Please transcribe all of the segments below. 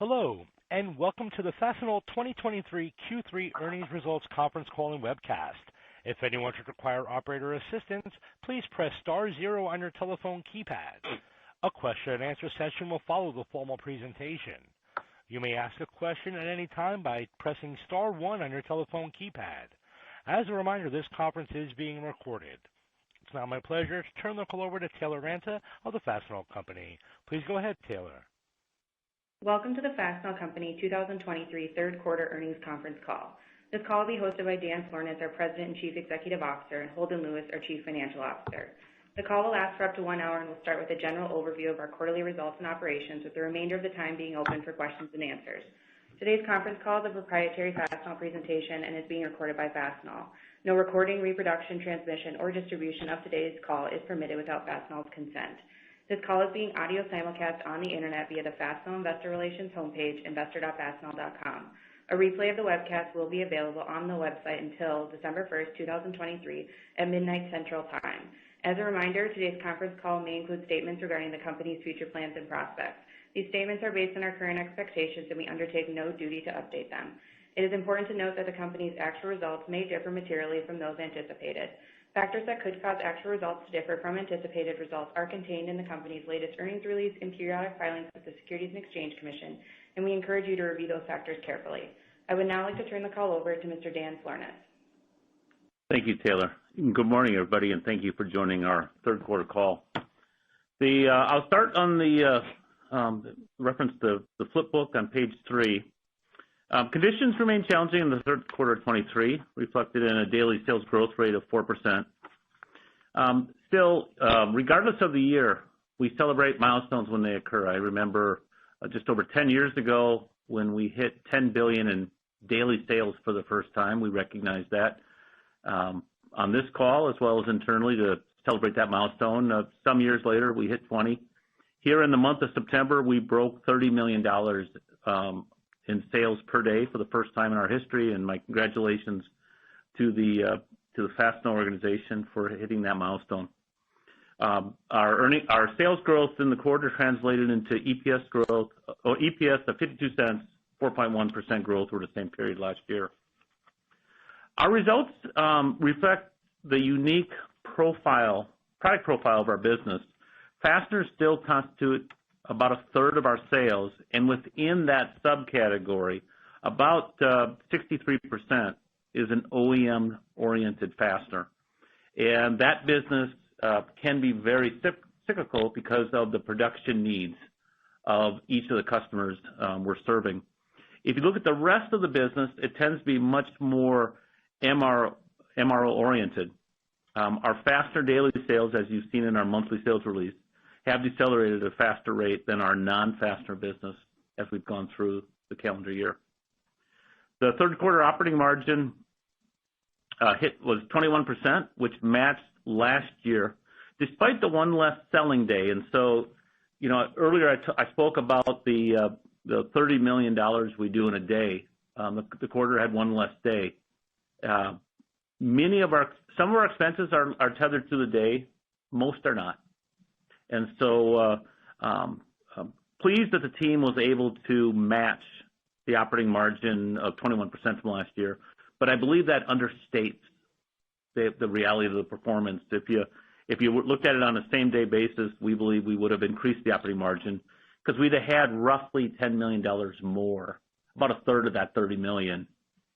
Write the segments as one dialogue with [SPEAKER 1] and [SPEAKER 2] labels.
[SPEAKER 1] Hello, and welcome to the Fastenal 2023 Q3 Earnings Results Conference Call and Webcast. If anyone should require operator assistance, please press star zero on your telephone keypad. A question-and-answer session will follow the formal presentation. You may ask a question at any time by pressing star one on your telephone keypad. As a reminder, this conference is being recorded. It's now my pleasure to turn the call over to Taylor Ranta of the Fastenal Company. Please go ahead, Taylor.
[SPEAKER 2] Welcome to the Fastenal Company 2023 third quarter earnings conference call. This call will be hosted by Dan Florness, our President and Chief Executive Officer, and Holden Lewis, our Chief Financial Officer. The call will last for up to 1 hour and will start with a general overview of our quarterly results and operations, with the remainder of the time being open for questions and answers. Today's conference call is a proprietary Fastenal presentation and is being recorded by Fastenal. No recording, reproduction, transmission, or distribution of today's call is permitted without Fastenal's consent. This call is being audio simulcast on the internet via the Fastenal Investor Relations homepage, investor.fastenal.com. A replay of the webcast will be available on the website until December 1st, 2023 at midnight Central Time. As a reminder, today's conference call may include statements regarding the company's future plans and prospects. These statements are based on our current expectations, and we undertake no duty to update them. It is important to note that the company's actual results may differ materially from those anticipated. Factors that could cause actual results to differ from anticipated results are contained in the company's latest earnings release and periodic filings with the Securities and Exchange Commission, and we encourage you to review those factors carefully. I would now like to turn the call over to Mr. Dan Florness.
[SPEAKER 3] Thank you, Taylor. Good morning, everybody, and thank you for joining our third quarter call. I'll start on the reference to the flip book on page 3. Conditions remain challenging in the third quarter of 23, reflected in a daily sales growth rate of 4%. Still, regardless of the year, we celebrate milestones when they occur. I remember just over 10 years ago when we hit $10 billion in daily sales for the first time. We recognized that on this call as well as internally to celebrate that milestone. Some years later, we hit 20. Here in the month of September, we broke $30 million in sales per day for the first time in our history, and my congratulations to the Fastenal organization for hitting that milestone. Our sales growth in the quarter translated into EPS growth, or EPS of 52 cents, 4.1% growth over the same period last year. Our results reflect the unique product profile of our business. Fasteners still constitute about a third of our sales, and within that subcategory, about 63% is an OEM-oriented fastener. And that business can be very cyclical because of the production needs of each of the customers we're serving. If you look at the rest of the business, it tends to be much more MRO-oriented. Our fastener daily sales, as you've seen in our monthly sales release, have decelerated at a faster rate than our non-fastener business as we've gone through the calendar year. The third quarter operating margin was 21%, which matched last year, despite the one less selling day. And so, earlier I spoke about the $30 million we do in a day. The quarter had one less day. Some of our expenses are tethered to the day. Most are not. And so pleased that the team was able to match the operating margin of 21% from last year. But I believe that understates the reality of the performance. If you looked at it on a same-day basis, we believe we would have increased the operating margin because we'd have had roughly $10 million more, about a third of that $30 million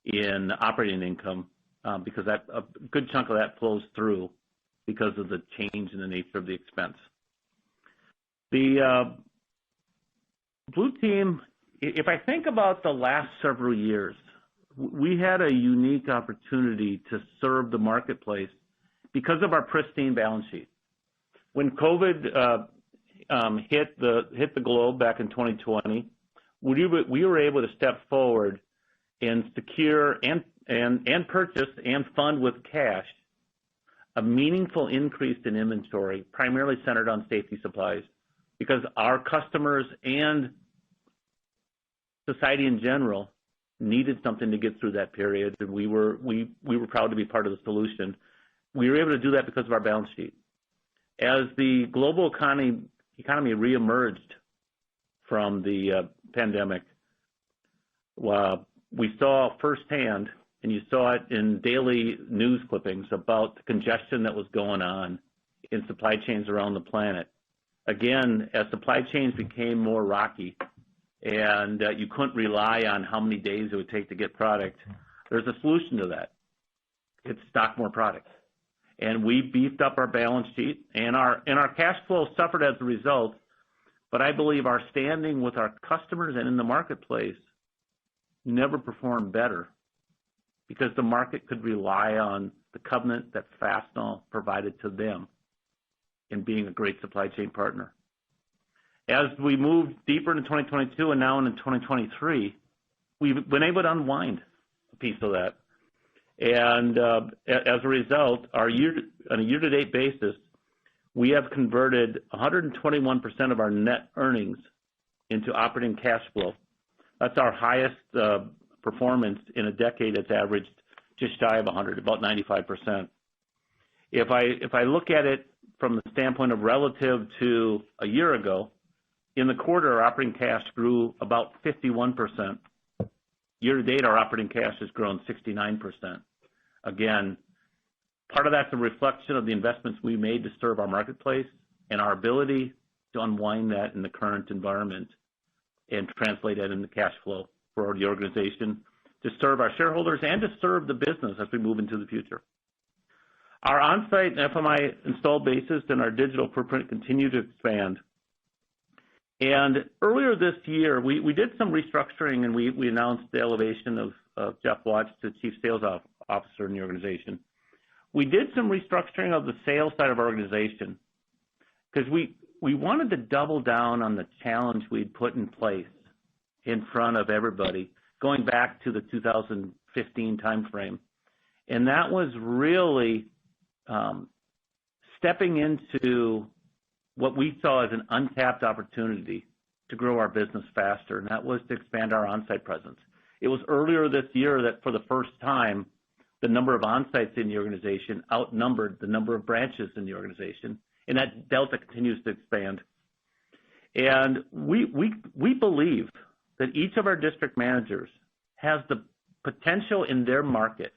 [SPEAKER 3] in operating income, because a good chunk of that flows through because of the change in the nature of the expense. The Blue Team, if I think about the last several years, we had a unique opportunity to serve the marketplace because of our pristine balance sheet. When COVID hit the globe back in 2020, we were able to step forward and secure and purchase and fund with cash a meaningful increase in inventory, primarily centered on safety supplies, because our customers and society in general needed something to get through that period, and we were proud to be part of the solution. We were able to do that because of our balance sheet. As the global economy reemerged from the pandemic, we saw firsthand, and you saw it in daily news clippings about the congestion that was going on in supply chains around the planet. Again, as supply chains became more rocky and you couldn't rely on how many days it would take to get product, there's a solution to that. It's stock more product. And we beefed up our balance sheet, and our cash flow suffered as a result, but I believe our standing with our customers and in the marketplace never performed better because the market could rely on the covenant that Fastenal provided to them in being a great supply chain partner. As we moved deeper into 2022 and now into 2023, we've been able to unwind a piece of that. And as a result, on a year-to-date basis, we have converted 121% of our net earnings into operating cash flow. That's our highest performance in a decade. It's averaged just shy of 100, about 95%. If I look at it from the standpoint of relative to a year ago, in the quarter, our operating cash grew about 51%. Year-to-date, our operating cash has grown 69%. Again, part of that's a reflection of the investments we made to serve our marketplace and our ability to unwind that in the current environment and translate that into cash flow for the organization to serve our shareholders and to serve the business as we move into the future. Our on-site and FMI installed bases and our digital footprint continue to expand. And earlier this year, we did some restructuring, and we announced the elevation of Jeff Watts to Chief Sales Officer in the organization. We did some restructuring of the sales side of our organization because we wanted to double down on the challenge we'd put in place in front of everybody going back to the 2015 timeframe. And that was really stepping into what we saw as an untapped opportunity to grow our business faster, and that was to expand our on-site presence. It was earlier this year that for the first time, the number of on-sites in the organization outnumbered the number of branches in the organization, and that delta continues to expand. And we believe that each of our district managers has the potential in their market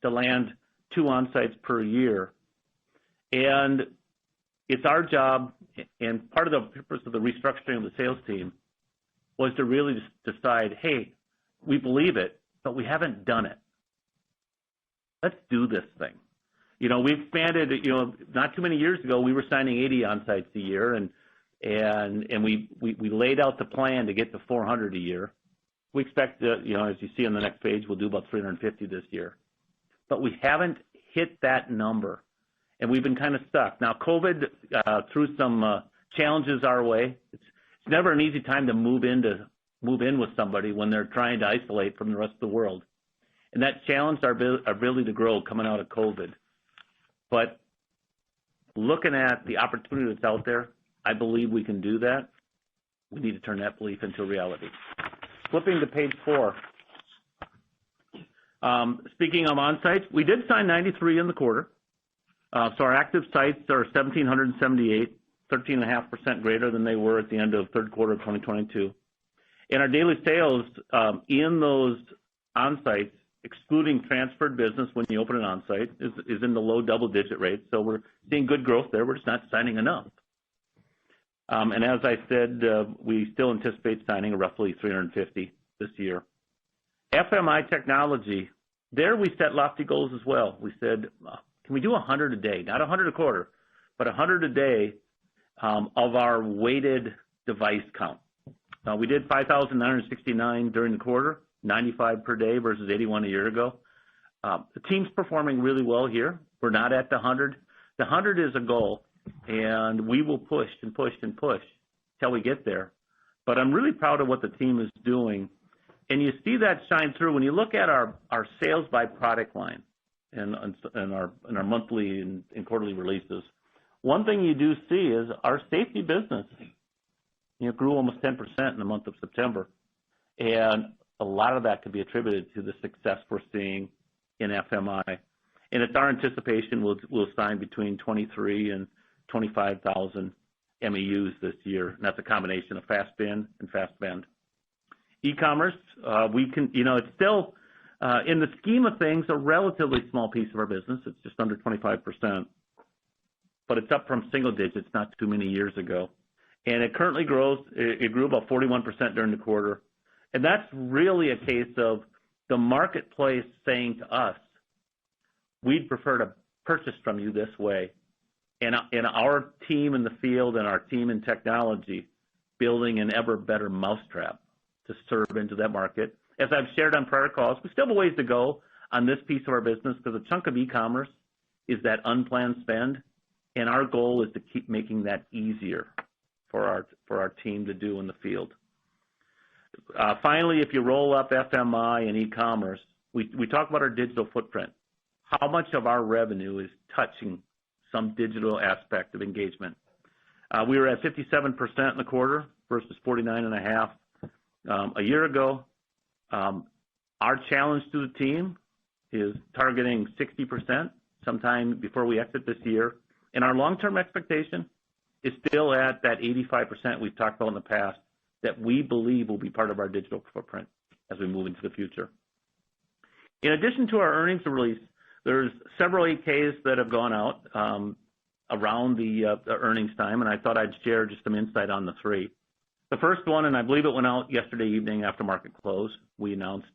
[SPEAKER 3] to land 2 on-sites per year. And it's our job, and part of the purpose of the restructuring of the sales team was to really decide, hey, we believe it, but we haven't done it. Let's do this thing. We expanded, not too many years ago, we were signing 80 on-sites a year, and we laid out the plan to get to 400 a year. We expect, as you see on the next page, we'll do about 350 this year. But we haven't hit that number, and we've been kind of stuck. Now, COVID threw some challenges our way. It's never an easy time to move in with somebody when they're trying to isolate from the rest of the world. And that challenged our ability to grow coming out of COVID. But looking at the opportunity that's out there, I believe we can do that. We need to turn that belief into a reality. Flipping to page 4. Speaking of on-sites, we did sign 93 in the quarter. So our active sites are 1,778, 13.5% greater than they were at the end of third quarter of 2022. And our daily sales in those on-sites, excluding transferred business when you open an on-site, is in the low double-digit rate. So we're seeing good growth there. We're just not signing enough. And as I said, we still anticipate signing roughly 350 this year. FMI technology, there we set lofty goals as well. We said, can we do 100 a day? Not 100 a quarter, but 100 a day of our weighted device count. We did 5,969 during the quarter, 95 per day versus 81 a year ago. The team's performing really well here. We're not at the 100. The 100 is a goal, and we will push and push and push till we get there. But I'm really proud of what the team is doing. And you see that shine through when you look at our sales by product line and our monthly and quarterly releases. One thing you do see is our safety business grew almost 10% in the month of September. And a lot of that could be attributed to the success we're seeing in FMI. And it's our anticipation we'll sign between 23 and 25,000 MEUs this year. And that's a combination of fast bin and fast bend. E-commerce, it's still, in the scheme of things, a relatively small piece of our business. It's just under 25%, but it's up from single digits not too many years ago. And it currently grows. It grew about 41% during the quarter. And that's really a case of the marketplace saying to us, we'd prefer to purchase from you this way. And our team in the field and our team in technology building an ever better mousetrap to serve into that market. As I've shared on prior calls, we still have a ways to go on this piece of our business because a chunk of e-commerce is that unplanned spend, and our goal is to keep making that easier for our team to do in the field. Finally, if you roll up FMI and e-commerce, we talk about our digital footprint. How much of our revenue is touching some digital aspect of engagement? We were at 57% in the quarter versus 49.5% a year ago. Our challenge to the team is targeting 60% sometime before we exit this year. And our long-term expectation is still at that 85% we've talked about in the past that we believe will be part of our digital footprint as we move into the future. In addition to our earnings release, there's several 8Ks that have gone out around the earnings time, and I thought I'd share just some insight on the three. The first one, and I believe it went out yesterday evening after market close, we announced,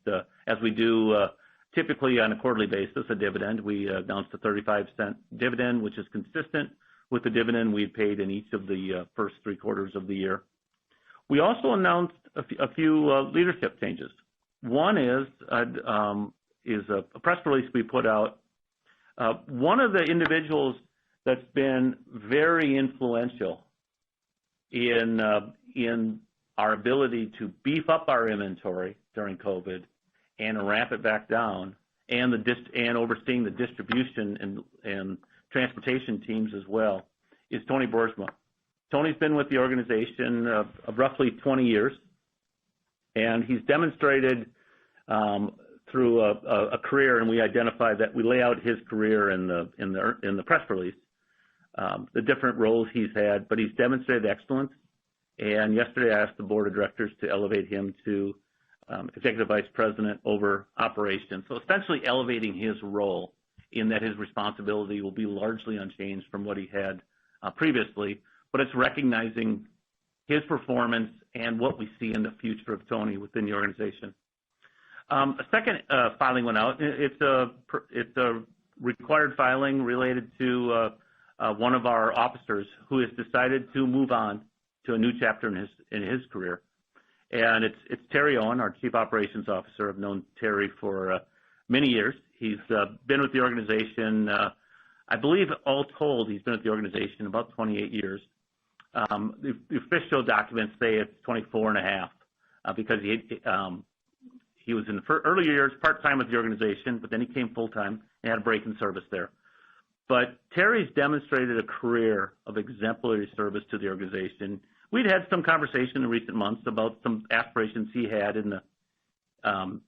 [SPEAKER 3] as we do typically on a quarterly basis, a dividend. We announced a 35-cent dividend, which is consistent with the dividend we paid in each of the first 3 quarters of the year. We also announced a few leadership changes. One is a press release we put out. One of the individuals that's been very influential in our ability to beef up our inventory during COVID and ramp it back down, and overseeing the distribution and transportation teams as well, is Tony Boersma. Tony's been with the organization of roughly 20 years, and he's demonstrated through a career, and we identify that we lay out his career in the press release, the different roles he's had, but he's demonstrated excellence. And yesterday I asked the board of directors to elevate him to Executive Vice President over operations. So essentially elevating his role in that his responsibility will be largely unchanged from what he had previously, but it's recognizing his performance and what we see in the future of Tony within the organization. A second filing went out. It's a required filing related to one of our officers who has decided to move on to a new chapter in his career. And it's Terry Owen, our Chief Operations Officer. I've known Terry for many years. He's been with the organization, I believe all told, he's been with the organization about 28 years. The official documents say it's 24 and a half because he was in the early years part-time with the organization, but then he came full-time and had a break in service there. But Terry's demonstrated a career of exemplary service to the organization. We'd had some conversation in recent months about some aspirations he had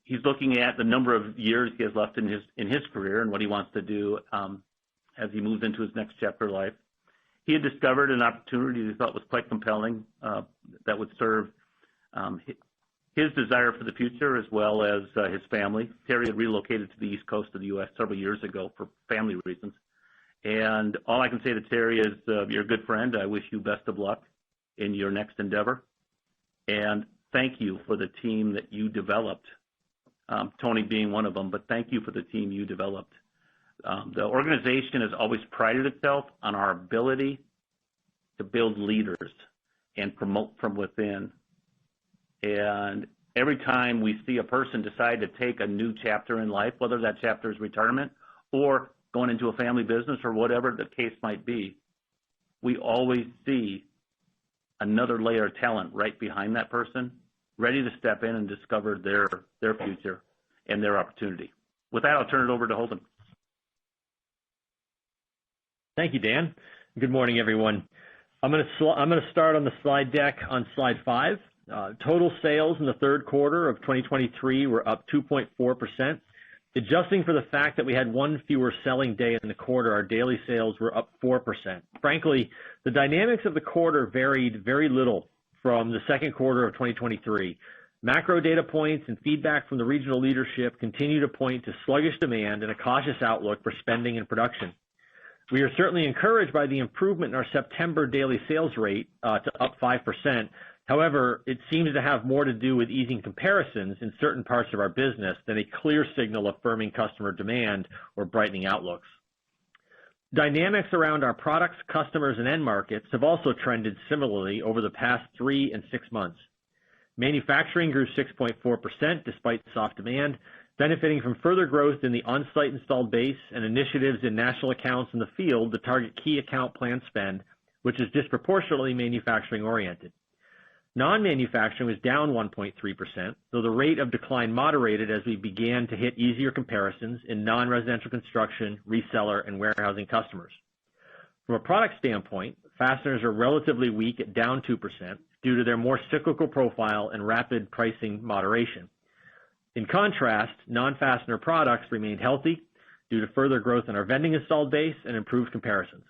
[SPEAKER 3] he's looking at the number of years he has left in his career and what he wants to do as he moves into his next chapter of life. He had discovered an opportunity he thought was quite compelling that would serve his desire for the future as well as his family. Terry had relocated to the East Coast of the U.S. several years ago for family reasons. And all I can say to Terry is, you're a good friend. I wish you best of luck in your next endeavor. And thank you for the team that you developed, Tony being one of them, but thank you for the team you developed. The organization has always prided itself on our ability to build leaders and promote from within. And every time we see a person decide to take a new chapter in life, whether that chapter is retirement or going into a family business or whatever the case might be, we always see another layer of talent right behind that person, ready to step in and discover their future and their opportunity. With that, I'll turn it over to Holden.
[SPEAKER 4] Thank you, Dan. Good morning, everyone. I'm going to start on the slide deck on slide 5. Total sales in the third quarter of 2023 were up 2.4%. Adjusting for the fact that we had one fewer selling day in the quarter, our daily sales were up 4%. Frankly, the dynamics of the quarter varied very little from the second quarter of 2023. Macro data points and feedback from the regional leadership continue to point to sluggish demand and a cautious outlook for spending and production. We are certainly encouraged by the improvement in our September daily sales rate to up 5%. However, it seems to have more to do with easing comparisons in certain parts of our business than a clear signal of firming customer demand or brightening outlooks. Dynamics around our products, customers, and end markets have also trended similarly over the past 3 and 6 months. Manufacturing grew 6.4% despite soft demand, benefiting from further growth in the on-site installed base and initiatives in national accounts in the field to target key account plan spend, which is disproportionately manufacturing-oriented. Non-manufacturing was down 1.3%, though the rate of decline moderated as we began to hit easier comparisons in non-residential construction, reseller, and warehousing customers. From a product standpoint, fasteners are relatively weak at down 2% due to their more cyclical profile and rapid pricing moderation. In contrast, non-fastener products remained healthy due to further growth in our vending installed base and improved comparisons.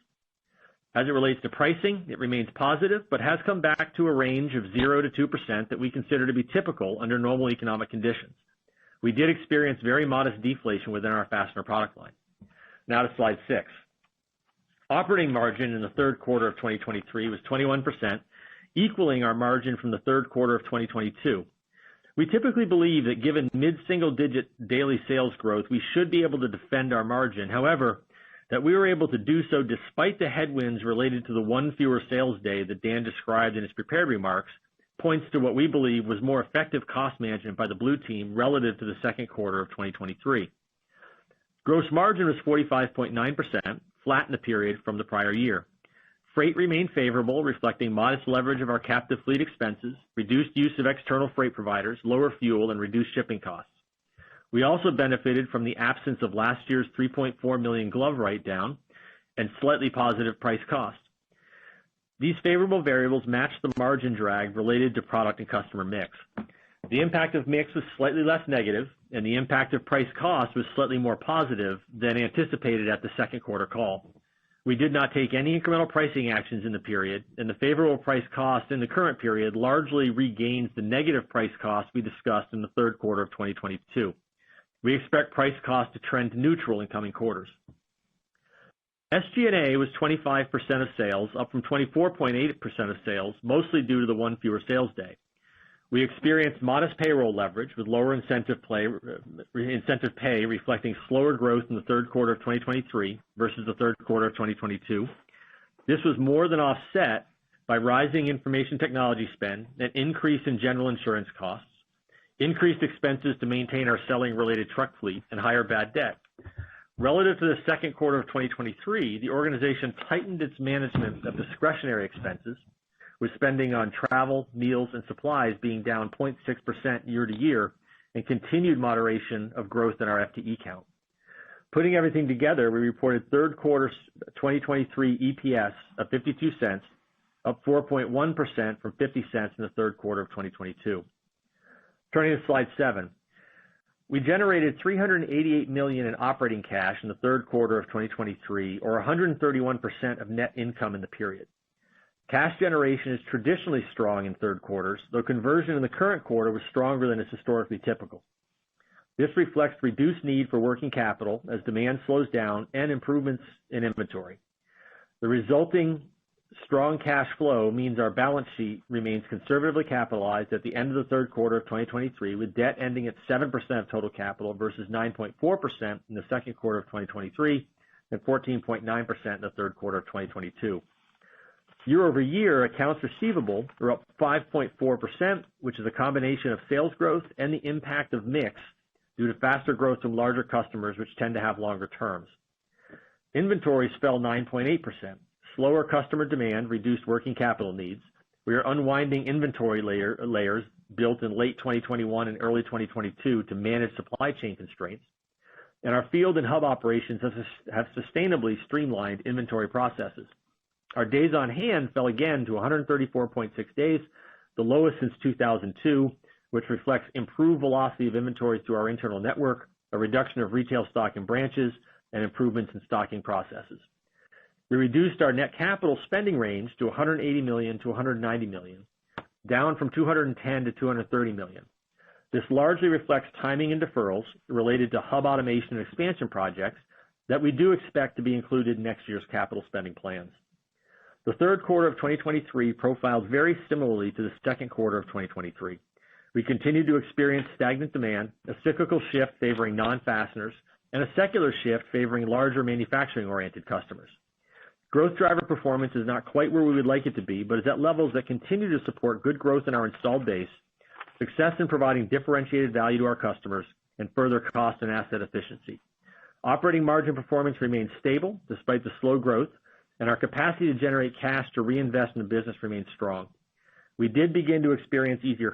[SPEAKER 4] As it relates to pricing, it remains positive, but has come back to a range of 0 to 2% that we consider to be typical under normal economic conditions. We did experience very modest deflation within our fastener product line. Now to slide 6. Operating margin in the third quarter of 2023 was 21%, equaling our margin from the third quarter of 2022. We typically believe that given mid-single-digit daily sales growth, we should be able to defend our margin. However, that we were able to do so despite the headwinds related to the one fewer sales day that Dan described in his prepared remarks points to what we believe was more effective cost management by the Blue Team relative to the second quarter of 2023. Gross margin was 45.9%, flat in the period from the prior year. Freight remained favorable, reflecting modest leverage of our captive fleet expenses, reduced use of external freight providers, lower fuel, and reduced shipping costs. We also benefited from the absence of last year's $3.4 million glove write-down and slightly positive price cost. These favorable variables matched the margin drag related to product and customer mix. The impact of mix was slightly less negative, and the impact of price cost was slightly more positive than anticipated at the second quarter call. We did not take any incremental pricing actions in the period, and the favorable price cost in the current period largely regains the negative price cost we discussed in the third quarter of 2022. We expect price cost to trend neutral in coming quarters. SG&A was 25% of sales, up from 24.8% of sales, mostly due to the one fewer sales day. We experienced modest payroll leverage with lower incentive pay reflecting slower growth in the third quarter of 2023 versus the third quarter of 2022. This was more than offset by rising information technology spend, an increase in general insurance costs, increased expenses to maintain our selling-related truck fleet, and higher bad debt. Relative to the second quarter of 2023, the organization tightened its management of discretionary expenses, with spending on travel, meals, and supplies being down 0.6% year to year, and continued moderation of growth in our FTE count. Putting everything together, we reported third quarter 2023 EPS of 52 cents, up 4.1% from 50 cents in the third quarter of 2022. Turning to slide 7. We generated $388 million in operating cash in the third quarter of 2023, or 131% of net income in the period. Cash generation is traditionally strong in third quarters, though conversion in the current quarter was stronger than is historically typical. This reflects reduced need for working capital as demand slows down and improvements in inventory. The resulting strong cash flow means our balance sheet remains conservatively capitalized at the end of the third quarter of 2023, with debt ending at 7% of total capital versus 9.4% in the second quarter of 2023 and 14.9% in the third quarter of 2022. Year over year, accounts receivable are up 5.4%, which is a combination of sales growth and the impact of mix due to faster growth from larger customers, which tend to have longer terms. Inventories fell 9.8%. Slower customer demand reduced working capital needs. We are unwinding inventory layers built in late 2021 and early 2022 to manage supply chain constraints. And our field and hub operations have sustainably streamlined inventory processes. Our days on hand fell again to 134.6 days, the lowest since 2002, which reflects improved velocity of inventory through our internal network, a reduction of retail stock in branches, and improvements in stocking processes. We reduced our net capital spending range to $180 million to $190 million, down from $210 to $230 million. This largely reflects timing and deferrals related to hub automation and expansion projects that we do expect to be included in next year's capital spending plans. The third quarter of 2023 profiles very similarly to the second quarter of 2023. We continue to experience stagnant demand, a cyclical shift favoring non-fasteners, and a secular shift favoring larger manufacturing-oriented customers. Growth driver performance is not quite where we would like it to be, but is at levels that continue to support good growth in our installed base, success in providing differentiated value to our customers, and further cost and asset efficiency. Operating margin performance remains stable despite the slow growth, and our capacity to generate cash to reinvest in the business remains strong. We did begin to experience easier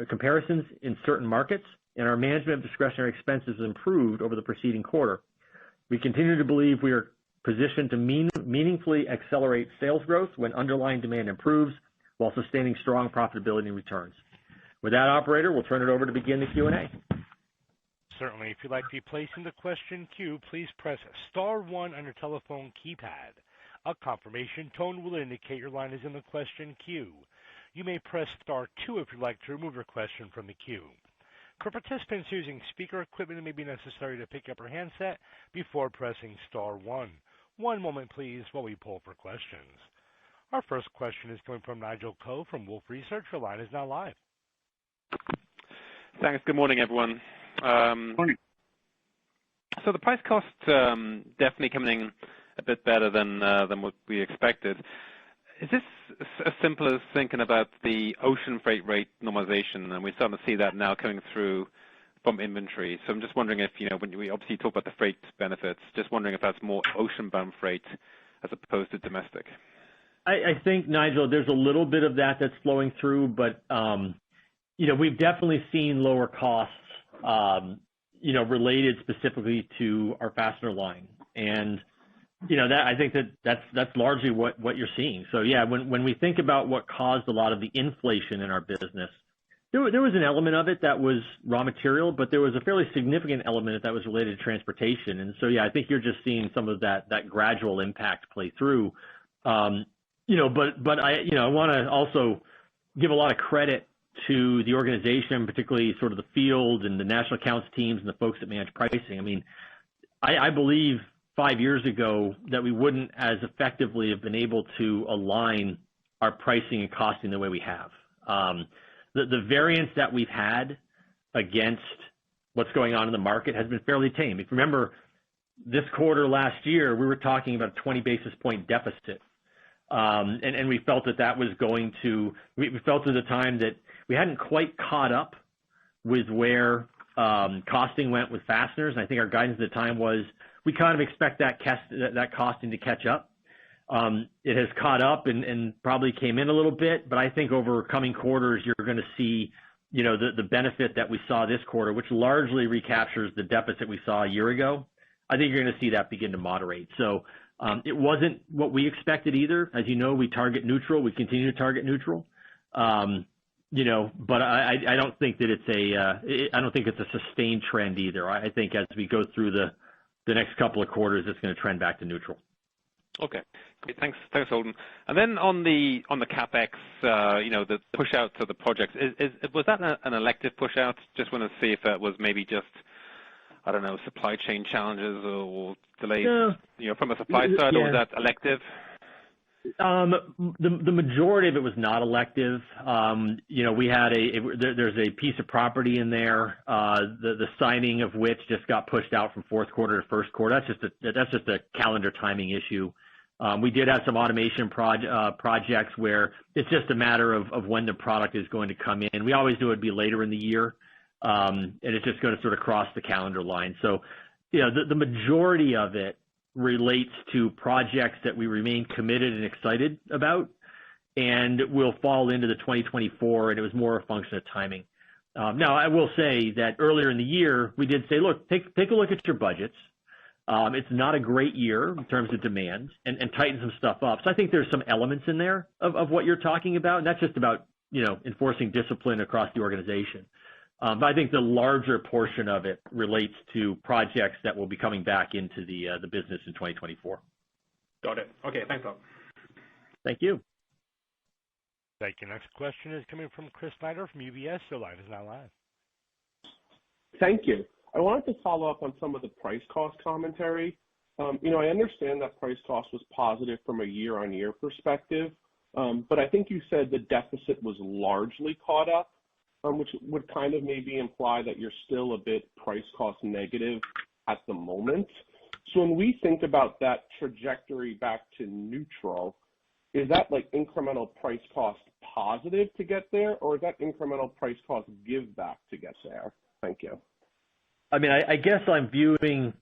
[SPEAKER 4] comparisons in certain markets, and our management of discretionary expenses improved over the preceding quarter. We continue to believe we are positioned to meaningfully accelerate sales growth when underlying demand improves while sustaining strong profitability and returns. With that, operator, we'll turn it over to begin the Q&A.
[SPEAKER 1] Certainly. If you'd like to be placed in the question queue, please press star one on your telephone keypad. A confirmation tone will indicate your line is in the question queue. You may press star two if you'd like to remove your question from the queue. For participants using speaker equipment, it may be necessary to pick up your handset before pressing star one. One moment, please, while we pull for questions. Our first question is coming from Nigel Coe from Wolfe Research. Your line is now live.
[SPEAKER 5] Thanks. Good morning, everyone.
[SPEAKER 3] Morning.
[SPEAKER 5] So the price cost definitely coming in a bit better than what we expected. Is this as simple as thinking about the ocean freight rate normalization, and we're starting to see that now coming through from inventory? So I'm just wondering if, when we obviously talk about the freight benefits, just wondering if that's more ocean-bound freight as opposed to domestic.
[SPEAKER 4] I think, Nigel, there's a little bit of that that's flowing through, but we've definitely seen lower costs, related specifically to our fastener line, and that I think that's largely what you're seeing. So yeah, when we think about what caused a lot of the inflation in our business, there was an element of it that was raw material, but there was a fairly significant element that was related to transportation. And so yeah, I think you're just seeing some of that gradual impact play through. But I want to also give a lot of credit to the organization, particularly sort of the field and the national accounts teams and the folks that manage pricing. I mean, I believe 5 years ago that we wouldn't as effectively have been able to align our pricing and costing the way we have. The variance that we've had against what's going on in the market has been fairly tame. If you remember, this quarter last year, we were talking about a 20 basis point deficit. And we felt that was going to, we felt at the time that we hadn't quite caught up with where costing went with fasteners. And I think our guidance at the time was we kind of expect that costing to catch up. It has caught up and probably came in a little bit, but I think over coming quarters, you're going to see, the benefit that we saw this quarter, which largely recaptures the deficit we saw a year ago. I think you're going to see that begin to moderate. So it wasn't what we expected either. As you know, we target neutral. We continue to target neutral. But I don't think that I don't think it's a sustained trend either. I think as we go through the next couple of quarters, it's going to trend back to neutral.
[SPEAKER 5] Okay. Great. Thanks, Holden. And then on the CapEx, the push out to the projects, was that an elective push out? Just want to see if that was maybe just, I don't know, supply chain challenges or delays, from a supply side, or was that elective?
[SPEAKER 4] The majority of it was not elective. We had there's a piece of property in there, the signing of which just got pushed out from fourth quarter to first quarter. That's just a calendar timing issue. We did have some automation projects where it's just a matter of when the product is going to come in. We always knew it'd be later in the year, and it's just going to sort of cross the calendar line. So, the majority of it relates to projects that we remain committed and excited about and will fall into the 2024, and it was more a function of timing. Now, I will say that earlier in the year, we did say, look, take a look at your budgets. It's not a great year in terms of demand, and tighten some stuff up. So I think there's some elements in there of what you're talking about, and that's just about, enforcing discipline across the organization. But I think the larger portion of it relates to projects that will be coming back into the business in 2024.
[SPEAKER 5] Got it. Okay, thanks, Bob.
[SPEAKER 4] Thank you.
[SPEAKER 1] Thank you. Next question is coming from Chris Snyder from UBS. Your line is now live.
[SPEAKER 6] Thank you. I wanted to follow up on some of the price cost commentary. I understand that price cost was positive from a year-on-year perspective, but I think you said the deficit was largely caught up, which would kind of maybe imply that you're still a bit price cost negative at the moment. So when we think about that trajectory back to neutral, is that like incremental price cost positive to get there, or is that incremental price cost give back to get there? Thank you.
[SPEAKER 4] I mean, I guess I'm viewing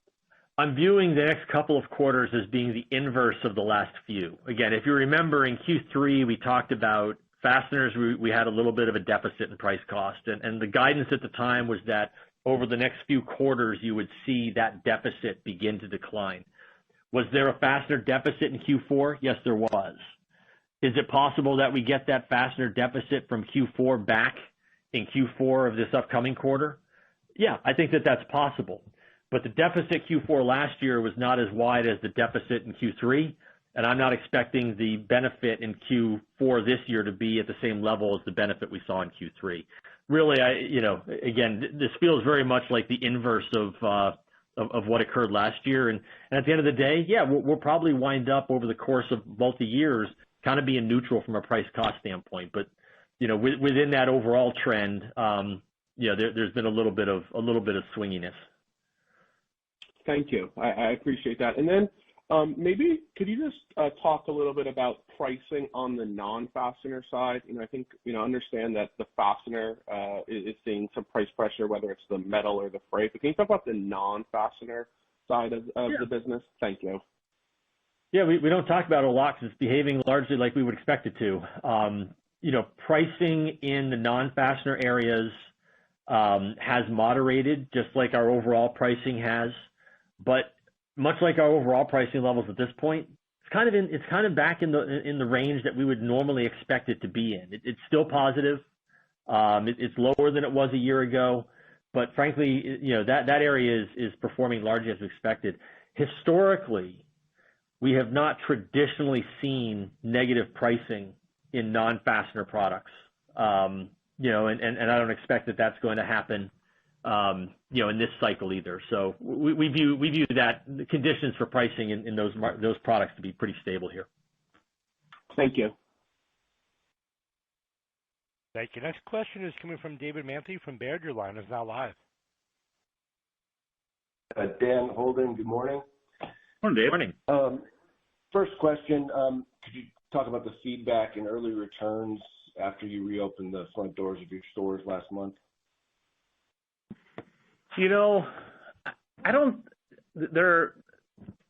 [SPEAKER 4] the next couple of quarters as being the inverse of the last few. Again, if you remember in Q3, we talked about fasteners, we had a little bit of a deficit in price cost, and the guidance at the time was that over the next few quarters, you would see that deficit begin to decline. Was there a fastener deficit in Q4? Yes, there was. Is it possible that we get that fastener deficit from Q4 back in Q4 of this upcoming quarter? Yeah, I think that that's possible. But the deficit Q4 last year was not as wide as the deficit in Q3, and I'm not expecting the benefit in Q4 this year to be at the same level as the benefit we saw in Q3. Really, again, this feels very much like the inverse of what occurred last year. And at the end of the day, yeah, we'll probably wind up over the course of multi-years kind of being neutral from a price cost standpoint. But, within that overall trend, there's been a little bit of swinginess.
[SPEAKER 6] Thank you. I appreciate that. And then maybe could you just talk a little bit about pricing on the non-fastener side? I think, understand that the fastener is seeing some price pressure, whether it's the metal or the freight. But can you talk about the non-fastener side of the business? Thank you.
[SPEAKER 4] Yeah, we don't talk about it a lot because it's behaving largely like we would expect it to. Pricing in the non-fastener areas has moderated, just like our overall pricing has. But much like our overall pricing levels at this point, it's kind of back in the range that we would normally expect it to be in. It's still positive. It's lower than it was a year ago, but frankly, that area is performing largely as expected. Historically, we have not traditionally seen negative pricing in non-fastener products. And I don't expect that that's going to happen, in this cycle either. So we view that the conditions for pricing in those products to be pretty stable here.
[SPEAKER 6] Thank you.
[SPEAKER 1] Thank you. Next question is coming from David Manthey from Baird. Your line is now live.
[SPEAKER 7] Dan, Holden, good morning.
[SPEAKER 3] Morning, Dave.
[SPEAKER 4] Morning.
[SPEAKER 7] First question, could you talk about the feedback and early returns after you reopened the front doors of your stores last month?
[SPEAKER 3] There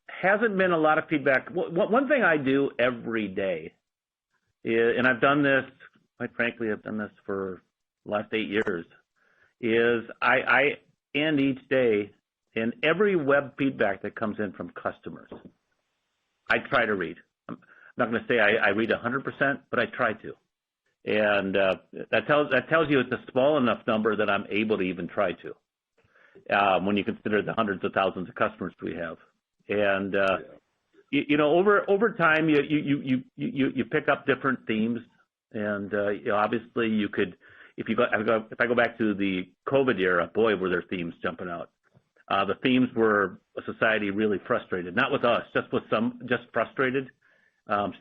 [SPEAKER 3] hasn't been a lot of feedback. One thing I do every day is, and I've done this, quite frankly, for the last 8 years, is I end each day in every web feedback that comes in from customers, I try to read. I'm not going to say I read 100%, but I try to. And that tells you it's a small enough number that I'm able to even try to. When you consider the hundreds of thousands of customers we have, and over time you pick up different themes, and obviously you could, if I go back to the COVID era, boy, were there themes jumping out. The themes were a society really frustrated, not with us, just frustrated,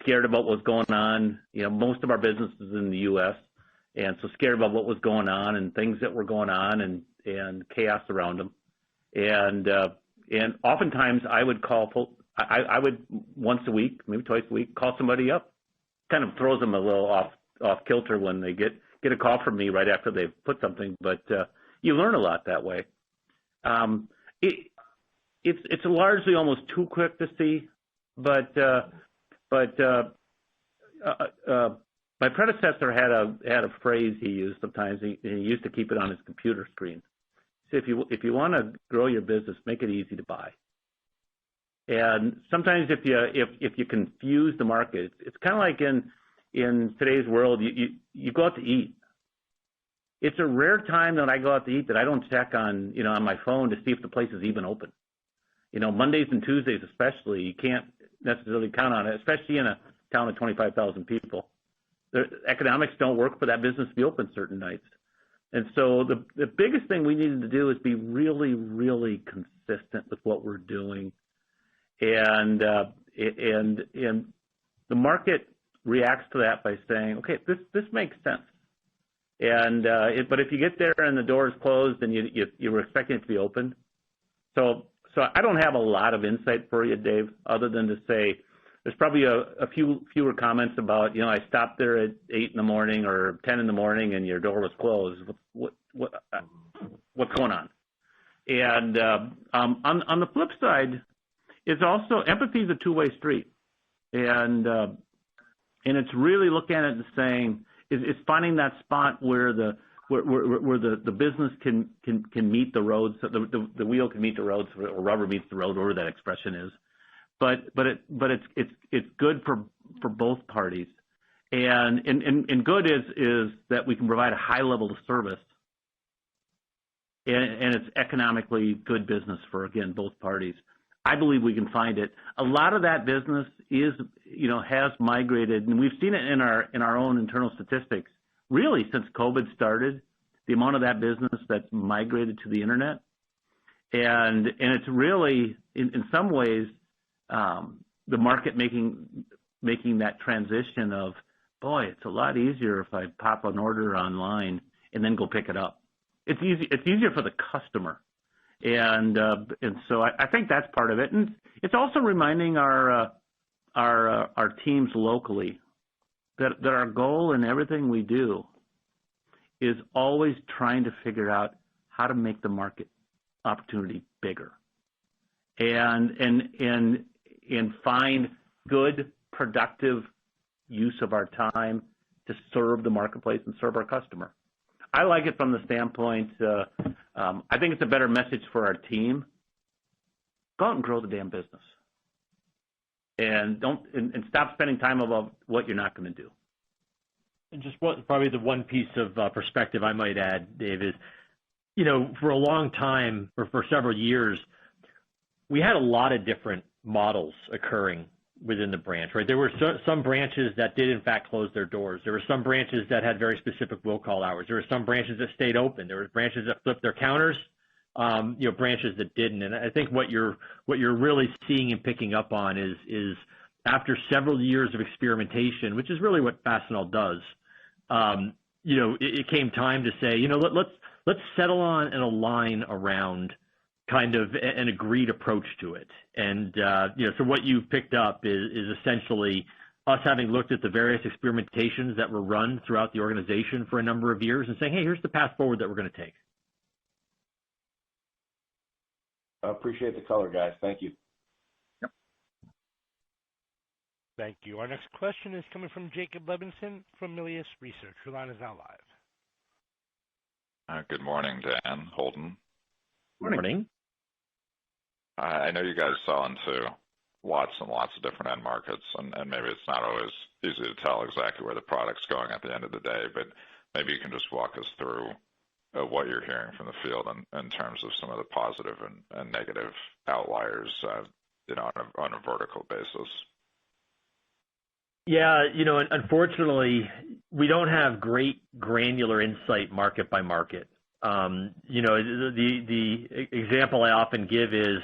[SPEAKER 3] scared about what's going on. Most of our business is in the U.S., and so scared about what was going on and things that were going on and chaos around them. And oftentimes I would I would once a week, maybe twice a week, call somebody up. Kind of throws them a little off kilter when they get a call from me right after they've put something, but you learn a lot that way. It's largely almost too quick to see, but my predecessor had a phrase he used sometimes. He used to keep it on his computer screen. So if you want to grow your business, make it easy to buy. And sometimes if you confuse the market, it's kind of like in today's world, you go out to eat. It's a rare time that I go out to eat that I don't check on my phone to see if the place is even open. Mondays and Tuesdays especially, you can't necessarily count on it, especially in a town of 25,000 people. The economics don't work for that business to be open certain nights. And so the biggest thing we needed to do is be really, really consistent with what we're doing. And the market reacts to that by saying, okay, this makes sense. And but if you get there and the door is closed and you were expecting it to be open, so I don't have a lot of insight for you, Dave, other than to say there's probably a fewer comments about, I stopped there at 8 in the morning or 10 in the morning and your door was closed. What's going on? And on the flip side, it's also empathy is a two-way street, and it's really looking at it and saying it's finding that spot where the business can meet the roads, the wheel can meet the roads, or rubber meets the road, whatever that expression is. But it's good for both parties, and good is that we can provide a high level of service, and it's economically good business for, again, both parties. I believe we can find it. A lot of that business has migrated, and we've seen it in our own internal statistics. Really, since COVID started, the amount of that business that's migrated to the internet, and it's really in some ways the market making that transition of, boy, it's a lot easier if I pop an order online and then go pick it up. It's easier for the customer. And so I think that's part of it, and it's also reminding our teams locally that our goal in everything we do is always trying to figure out how to make the market opportunity bigger, and find good, productive use of our time to serve the marketplace and serve our customer. I like it from the standpoint, I think it's a better message for our team. Go out and grow the damn business. And stop spending time about what you're not going to do.
[SPEAKER 4] And just probably the one piece of perspective I might add, Dave, is, for a long time, or for several years, we had a lot of different models occurring within the branch, right? There were some branches that did, in fact, close their doors. There were some branches that had very specific will call hours. There were some branches that stayed open. There were branches that flipped their counters, branches that didn't. And I think what you're really seeing and picking up on is after several years of experimentation, which is really what Fastenal does, it came time to say, let's settle on and align around kind of an agreed approach to it. And, so what you've picked up is essentially us having looked at the various experimentations that were run throughout the organization for a number of years and saying, hey, here's the path forward that we're going to take.
[SPEAKER 7] I appreciate the color, guys. Thank you.
[SPEAKER 3] Yep.
[SPEAKER 1] Thank you. Our next question is coming from Jacob Levinson from Melius Research. Your line is now live.
[SPEAKER 8] Good morning, Dan, Holden.
[SPEAKER 4] Morning.
[SPEAKER 8] I know you guys sell into lots and lots of different end markets, and maybe it's not always easy to tell exactly where the product's going at the end of the day, but maybe you can just walk us through what you're hearing from the field in terms of some of the positive and negative outliers, on a vertical basis.
[SPEAKER 4] Yeah, unfortunately, we don't have great granular insight market by market. The example I often give is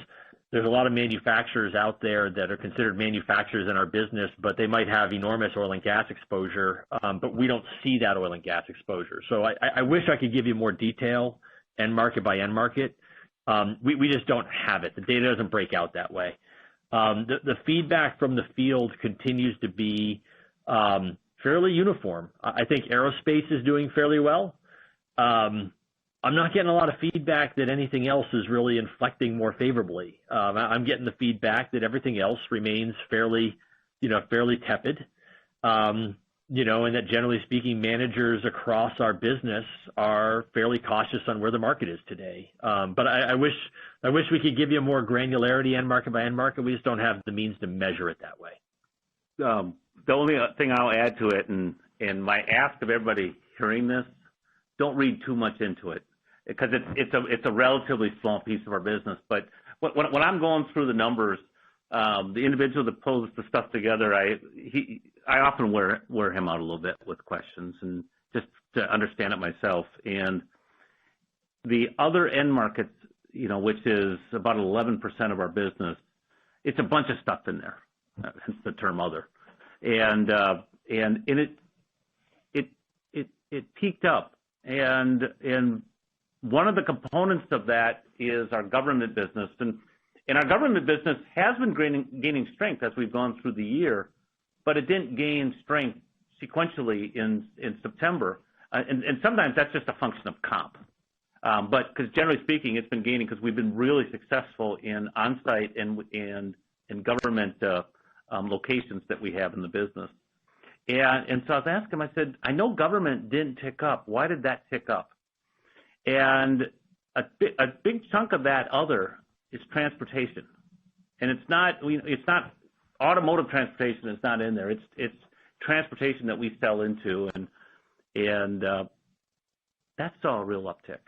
[SPEAKER 4] there's a lot of manufacturers out there that are considered manufacturers in our business, but they might have enormous oil and gas exposure, but we don't see that oil and gas exposure. So I wish I could give you more detail end market by end market. We just don't have it. The data doesn't break out that way. The feedback from the field continues to be fairly uniform. I think aerospace is doing fairly well. I'm not getting a lot of feedback that anything else is really inflecting more favorably. I'm getting the feedback that everything else remains fairly tepid. And that generally speaking, managers across our business are fairly cautious on where the market is today. But I wish we could give you more granularity end market by end market. We just don't have the means to measure it that way.
[SPEAKER 3] The only thing I'll add to it, and my ask of everybody hearing this, don't read too much into it, because it's a relatively small piece of our business. But when I'm going through the numbers, the individual that pulls the stuff together, I often wear him out a little bit with questions and just to understand it myself. And the other end markets, which is about 11% of our business, it's a bunch of stuff in there, hence the term other. And it peaked up. And one of the components of that is our government business. And our government business has been gaining strength as we've gone through the year, but it didn't gain strength sequentially in September. And sometimes that's just a function of comp. But because generally speaking, it's been gaining because we've been really successful in on-site and government locations that we have in the business. And so I was asking him, I said, I know government didn't tick up. Why did that tick up? And a big chunk of that other is transportation. And it's not automotive transportation is not in there. It's transportation that we sell into, and that saw a real uptick.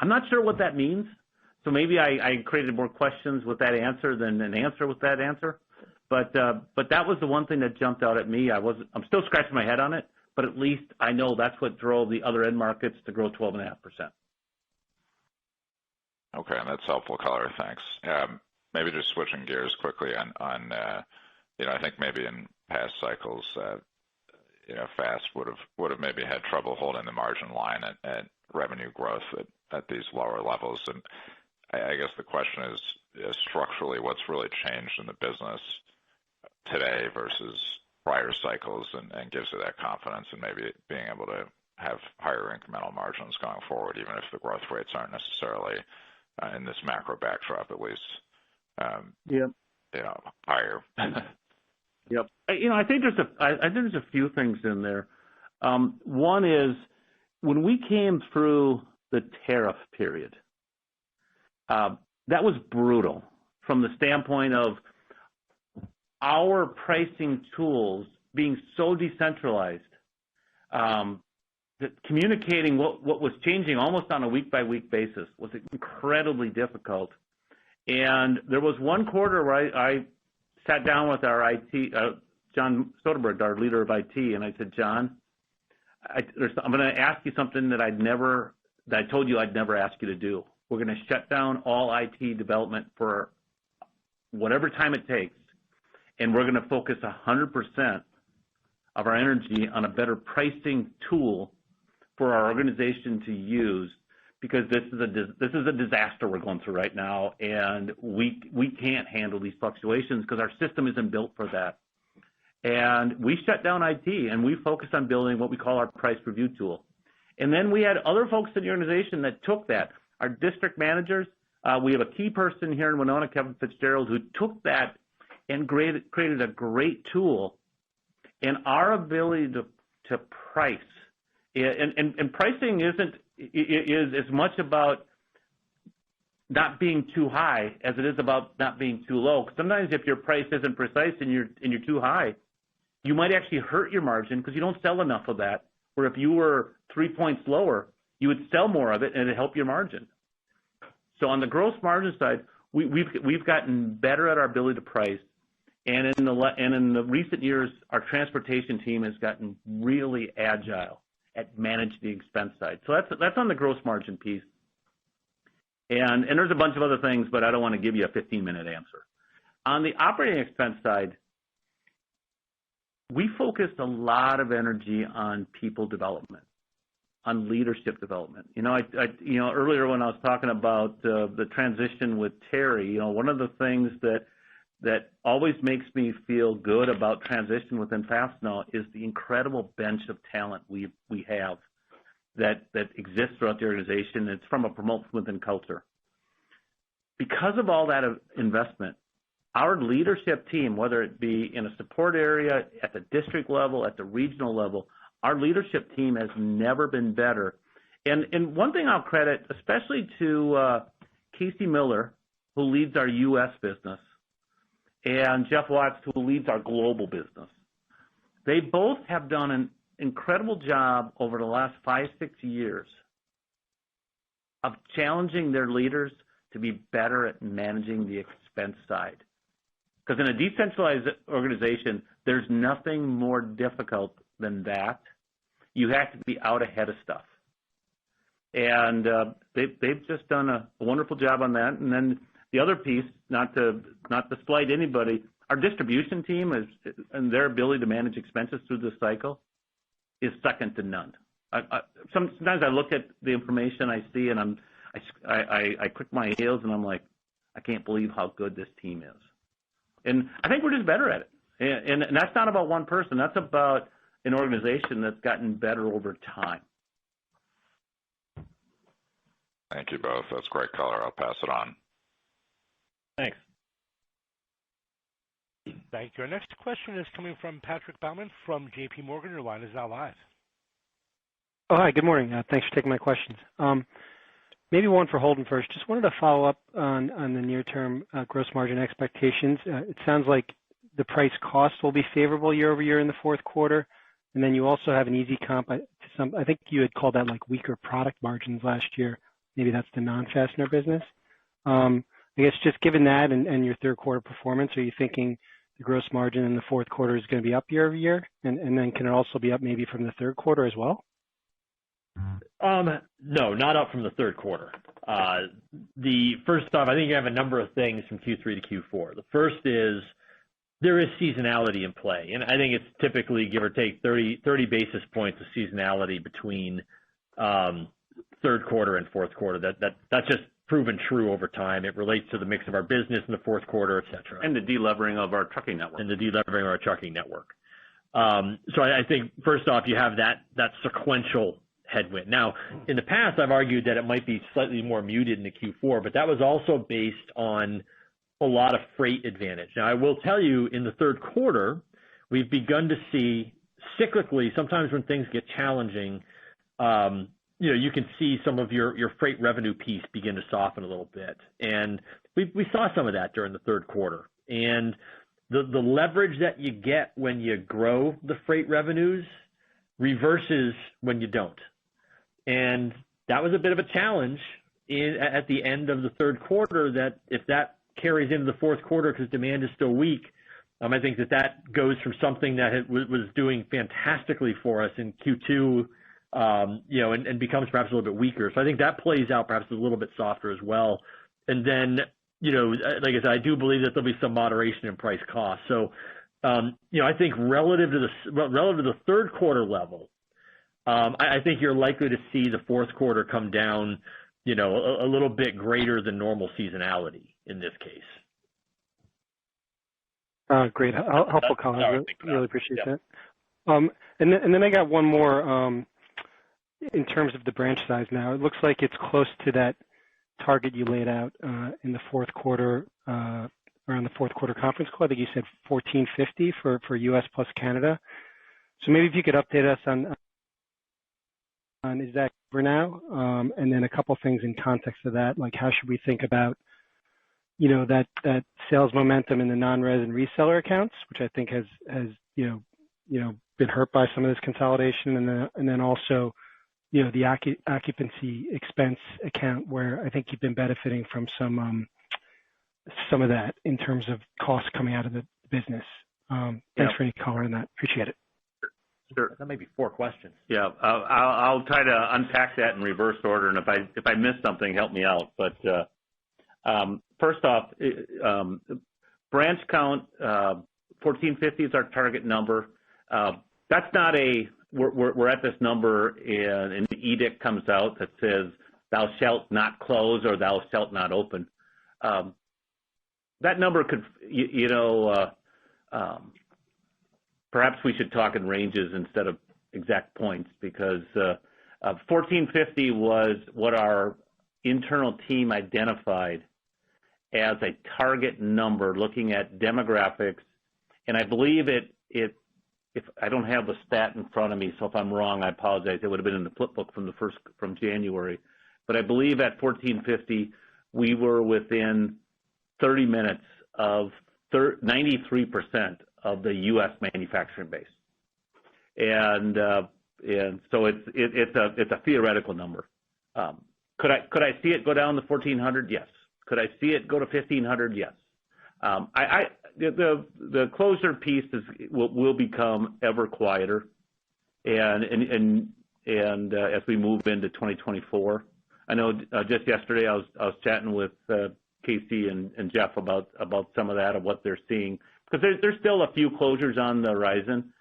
[SPEAKER 3] I'm not sure what that means, so maybe I created more questions with that answer than an answer with that answer. But that was the one thing that jumped out at me. I'm still scratching my head on it, but at least I know that's what drove the other end markets to grow 12.5%.
[SPEAKER 8] Okay, that's helpful color. Thanks. Maybe just switching gears quickly on I think maybe in past cycles, Fast would have maybe had trouble holding the margin line at revenue growth at these lower levels. And I guess the question is structurally, what's really changed in the business today versus prior cycles, and gives you that confidence in maybe being able to have higher incremental margins going forward, even if the growth rates aren't necessarily in this macro backdrop, at least, higher.
[SPEAKER 3] Yep. I think there's a few things in there. One is when we came through the tariff period, that was brutal from the standpoint of our pricing tools being so decentralized, that communicating what was changing almost on a week-by-week basis was incredibly difficult. And there was one quarter where I sat down with our IT, John Soderberg, our leader of IT, and I said, John, I'm going to ask you something that I told you I'd never ask you to do. We're going to shut down all IT development for whatever time it takes, and we're going to focus 100% of our energy on a better pricing tool for our organization to use, because this is a disaster we're going through right now, and we can't handle these fluctuations because our system isn't built for that. And we shut down IT, and we focused on building what we call our price review tool. And then we had other folks in the organization that took that. Our district managers, we have a key person here in Winona, Kevin Fitzgerald, who took that and created a great tool. And our ability to price, and pricing is as much about not being too high as it is about not being too low. Sometimes if your price isn't precise and you're too high, you might actually hurt your margin because you don't sell enough of that. Where if you were 3 points lower, you would sell more of it and it'd help your margin. So on the gross margin side, we've gotten better at our ability to price, and in the recent years, our transportation team has gotten really agile at managing the expense side. So that's on the gross margin piece. And there's a bunch of other things, but I don't want to give you a 15-minute answer. On the operating expense side, we focused a lot of energy on people development, on leadership development. Earlier when I was talking about the transition with Terry, one of the things that always makes me feel good about transition within Fastenal is the incredible bench of talent we have that exists throughout the organization. It's from a promote from within culture. Because of all that investment, our leadership team, whether it be in a support area, at the district level, at the regional level, our leadership team has never been better. And one thing I'll credit, especially to Casey Miller, who leads our U.S. business, and Jeff Watts, who leads our global business. They both have done an incredible job over the last 5-6 years of challenging their leaders to be better at managing the expense side. Because in a decentralized organization, there's nothing more difficult than that. You have to be out ahead of stuff. and they've just done a wonderful job on that. And then the other piece, not to slight anybody, our distribution team and their ability to manage expenses through this cycle is second to none. Sometimes I look at the information I see and I click my heels and I'm like, I can't believe how good this team is. And I think we're just better at it. And that's not about one person. That's about an organization that's gotten better over time.
[SPEAKER 8] Thank you both. That's great color. I'll pass it on.
[SPEAKER 4] Thanks.
[SPEAKER 1] Thank you. Our next question is coming from Patrick Baumann from J.P. Morgan. Your line is now live.
[SPEAKER 9] Oh, hi. Good morning. Thanks for taking my questions. Maybe one for Holden first. Just wanted to follow up on the near-term gross margin expectations. It sounds like the price cost will be favorable year over year in the fourth quarter, and then you also have an easy comp. I think you had called that like weaker product margins last year. Maybe that's the non-fastener business. I guess just given that and your third quarter performance, are you thinking the gross margin in the fourth quarter is going to be up year over year? And then can it also be up maybe from the third quarter as well?
[SPEAKER 4] No, not up from the third quarter. First off, I think you have a number of things from Q3 to Q4. The first is there is seasonality in play, and I think it's typically give or take 30 basis points of seasonality between third quarter and fourth quarter. That's just proven true over time. It relates to the mix of our business in the fourth quarter, et cetera.
[SPEAKER 3] And the delevering of our trucking network.
[SPEAKER 4] So I think first off, you have that sequential headwind. Now, in the past, I've argued that it might be slightly more muted in the Q4, but that was also based on a lot of freight advantage. Now, I will tell you, in the third quarter, we've begun to see cyclically, sometimes when things get challenging, you can see some of your freight revenue piece begin to soften a little bit. And we saw some of that during the third quarter. And the leverage that you get when you grow the freight revenues reverses when you don't. And that was a bit of a challenge at the end of the third quarter, that if that carries into the fourth quarter because demand is still weak, I think that goes from something that was doing fantastically for us in Q2, and becomes perhaps a little bit weaker. So I think that plays out perhaps a little bit softer as well. And then, like I said, I do believe that there'll be some moderation in price cost. So, I think relative to the third quarter level, I think you're likely to see the fourth quarter come down, a little bit greater than normal seasonality in this case.
[SPEAKER 9] Great. Helpful comment. Really appreciate that. And then I got one more in terms of the branch size now. It looks like it's close to that target you laid out in the fourth quarter, around the fourth quarter conference call. I think you said 1,450 for U.S. plus Canada. So maybe if you could update us on is that for now? And then a couple things in context of that, like how should we think about, that sales momentum in the non-res and reseller accounts, which I think has been hurt by some of this consolidation, and then also, the occupancy expense account where I think you've been benefiting from some of that in terms of costs coming out of the business. Thanks for any color on that. Appreciate it.
[SPEAKER 3] Sure.
[SPEAKER 4] That may be 4 questions.
[SPEAKER 3] Yeah, I'll try to unpack that in reverse order, and if I miss something, help me out. But first off, branch count 1,450 is our target number. That's not we're at this number, and an edict comes out that says thou shalt not close or thou shalt not open. That number could, perhaps we should talk in ranges instead of exact points, because 1,450 was what our internal team identified as a target number looking at demographics. And I believe if I don't have the stat in front of me, so if I'm wrong, I apologize. It would have been in the flip book from January. But I believe at 1,450, we were within 30 minutes of 93% of the U.S. manufacturing base, and so it's a theoretical number. Could I see it go down to 1,400? Yes. Could I see it go to 1,500? Yes. The closer piece will become ever quieter, and as we move into 2024. I know just yesterday I was chatting with Casey and Jeff about some of that, of what they're seeing, because there's still a few closures on the horizon.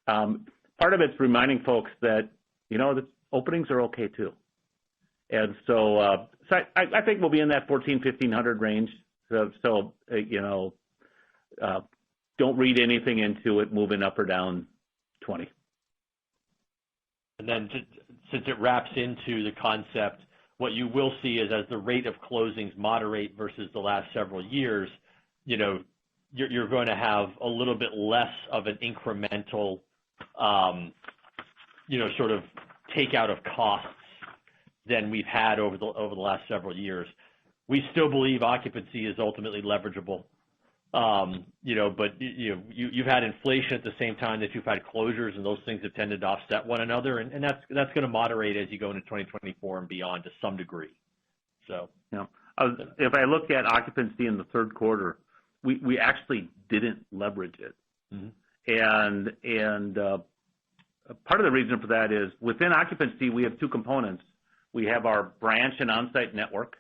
[SPEAKER 3] Part of it's reminding folks that, the openings are okay too. And so I think we'll be in that 1,500 range. So don't read anything into it moving up or down 20.
[SPEAKER 4] And then since it wraps into the concept, what you will see is as the rate of closings moderate versus the last several years, you're going to have a little bit less of an incremental, sort of takeout of costs than we've had over the last several years. We still believe occupancy is ultimately leverageable. But you've had inflation at the same time that you've had closures, and those things have tended to offset one another, and that's going to moderate as you go into 2024 and beyond to some degree. So,
[SPEAKER 3] if I look at occupancy in the third quarter, we actually didn't leverage it, and part of the reason for that is within occupancy we have two components. We have our branch and on-site network.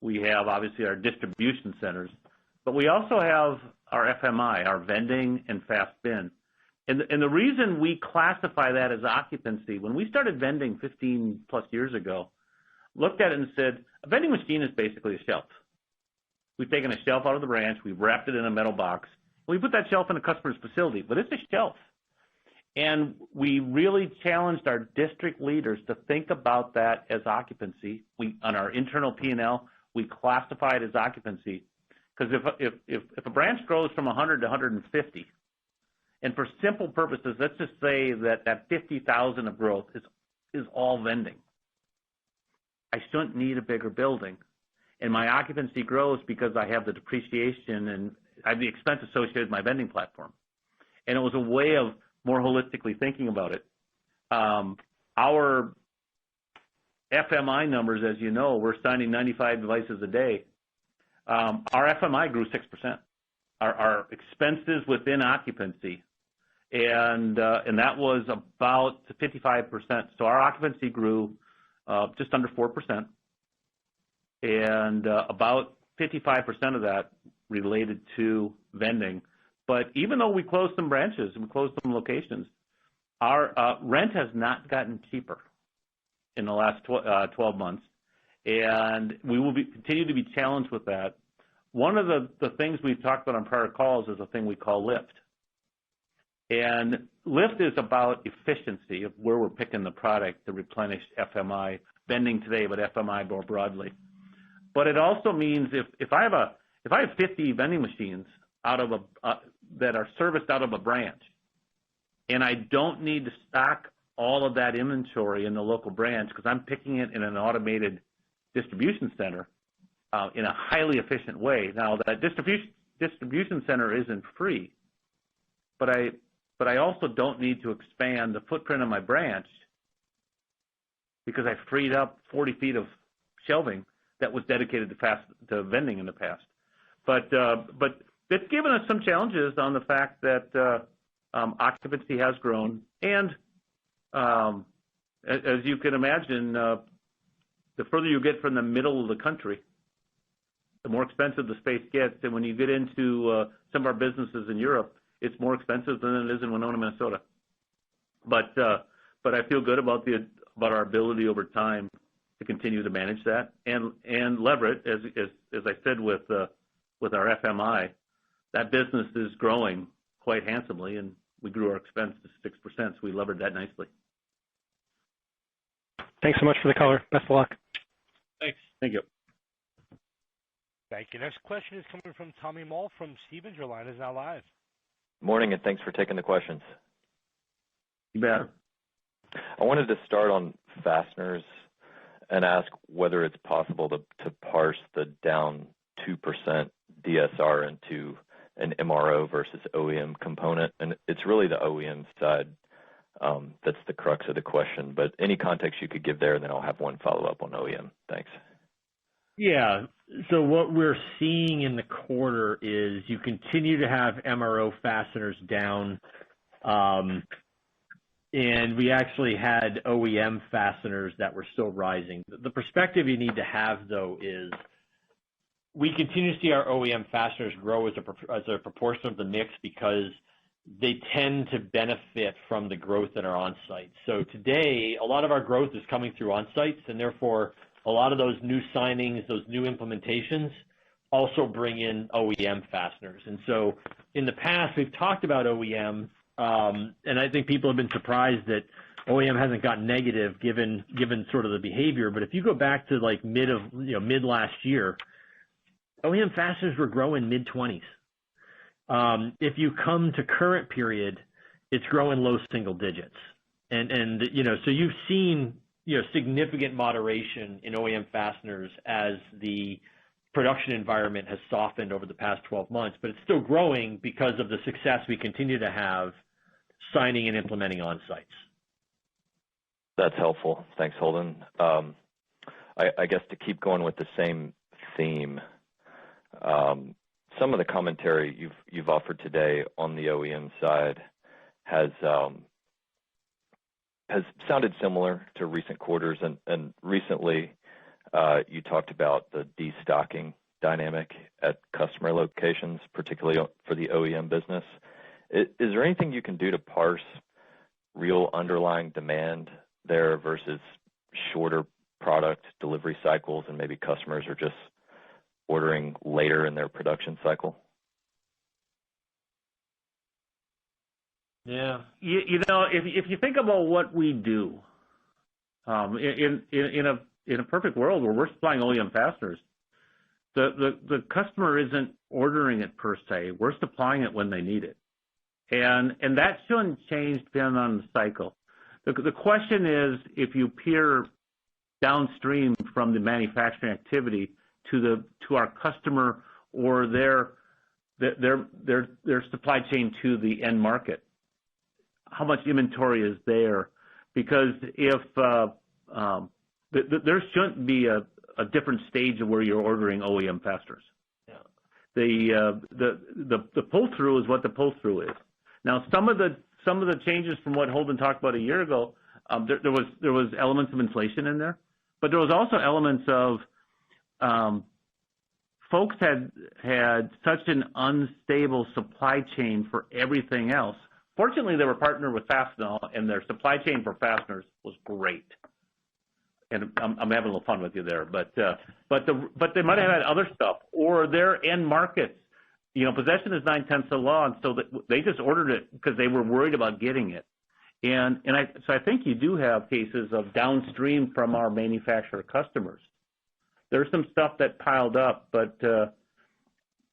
[SPEAKER 3] We have obviously our distribution centers. But we also have our FMI, our vending and fast bin. And the reason we classify that as occupancy, when we started vending 15 plus years ago, looked at it and said, a vending machine is basically a shelf. We've taken a shelf out of the branch, we've wrapped it in a metal box, and we put that shelf in a customer's facility, but it's a shelf. And we really challenged our district leaders to think about that as occupancy. On our internal P&L, we classify it as occupancy. Because if a branch grows from 100 to 150, and for simple purposes, let's just say that 50,000 of growth is all vending. I shouldn't need a bigger building. And my occupancy grows because I have the depreciation and I have the expense associated with my vending platform. And it was a way of more holistically thinking about it. Our FMI numbers, as you know, we're signing 95 devices a day. Our FMI grew 6%. Our expenses within occupancy, and that was about 55%. So our occupancy grew just under 4%, and about 55% of that related to vending. But even though we closed some branches and we closed some locations, our rent has not gotten cheaper in the last 12 months. And we will continue to be challenged with that. One of the things we've talked about on prior calls is a thing we call lift. And lift is about efficiency of where we're picking the product to replenish FMI, vending today, but FMI more broadly. But it also means if I have 50 vending machines out of that are serviced out of a branch, and I don't need to stock all of that inventory in the local branch because I'm picking it in an automated distribution center in a highly efficient way. Now, that distribution center isn't free, but I also don't need to expand the footprint of my branch because I freed up 40 feet of shelving that was dedicated to vending in the past. But it's given us some challenges on the fact that occupancy has grown, and as you can imagine, the further you get from the middle of the country, the more expensive the space gets. And when you get into some of our businesses in Europe, it's more expensive than it is in Winona, Minnesota. But I feel good about our ability over time to continue to manage that and lever it. As I said with our FMI, that business is growing quite handsomely, and we grew our expense to 6%, so we levered that nicely.
[SPEAKER 9] Thanks so much for the color. Best of luck.
[SPEAKER 3] Thanks. Thank you.
[SPEAKER 1] Thank you. Next question is coming from Tommy Moll from Stephens. Your line is now live.
[SPEAKER 10] Morning, and thanks for taking the questions.
[SPEAKER 3] You bet.
[SPEAKER 10] I wanted to start on fasteners and ask whether it's possible to parse the down 2% DSR into an MRO versus OEM component. And it's really the OEM side that's the crux of the question. But any context you could give there, and then I'll have one follow-up on OEM. Thanks.
[SPEAKER 4] Yeah. So what we're seeing in the quarter is you continue to have MRO fasteners down, and we actually had OEM fasteners that were still rising. The perspective you need to have, though, is we continue to see our OEM fasteners grow as a proportion of the mix because they tend to benefit from the growth in our on-sites. So today, a lot of our growth is coming through on-sites, and therefore a lot of those new signings, those new implementations also bring in OEM fasteners. And so in the past, we've talked about OEM, and I think people have been surprised that OEM hasn't gotten negative given sort of the behavior. But if you go back to like mid last year, OEM fasteners were growing mid-20s. If you come to current period, it's growing low single digits. And so you've seen, significant moderation in OEM fasteners as the production environment has softened over the past 12 months, but it's still growing because of the success we continue to have signing and implementing on sites.
[SPEAKER 10] That's helpful. Thanks, Holden. I guess to keep going with the same theme, some of the commentary you've offered today on the OEM side has sounded similar to recent quarters, and recently you talked about the destocking dynamic at customer locations, particularly for the OEM business. Is there anything you can do to parse real underlying demand there versus shorter product delivery cycles, and maybe customers are just ordering later in their production cycle?
[SPEAKER 3] Yeah, if you think about what we do, in a perfect world where we're supplying OEM fasteners, the customer isn't ordering it per se. We're supplying it when they need it, and that shouldn't change depending on the cycle. The question is, if you peer downstream from the manufacturing activity to our customer or their supply chain to the end market, how much inventory is there? Because if there shouldn't be a different stage of where you're ordering OEM fasteners. Yeah. The pull through is what the pull through is. Now, some of the changes from what Holden talked about a year ago, there was elements of inflation in there, but there was also elements of folks had such an unstable supply chain for everything else. Fortunately, they were partnered with Fastenal, and their supply chain for fasteners was great. And I'm having a little fun with you there, but they might have had other stuff, or their end markets. Possession is 9/10 of the law, and so they just ordered it because they were worried about getting it. So I think you do have cases of downstream from our manufacturer customers. There's some stuff that piled up, but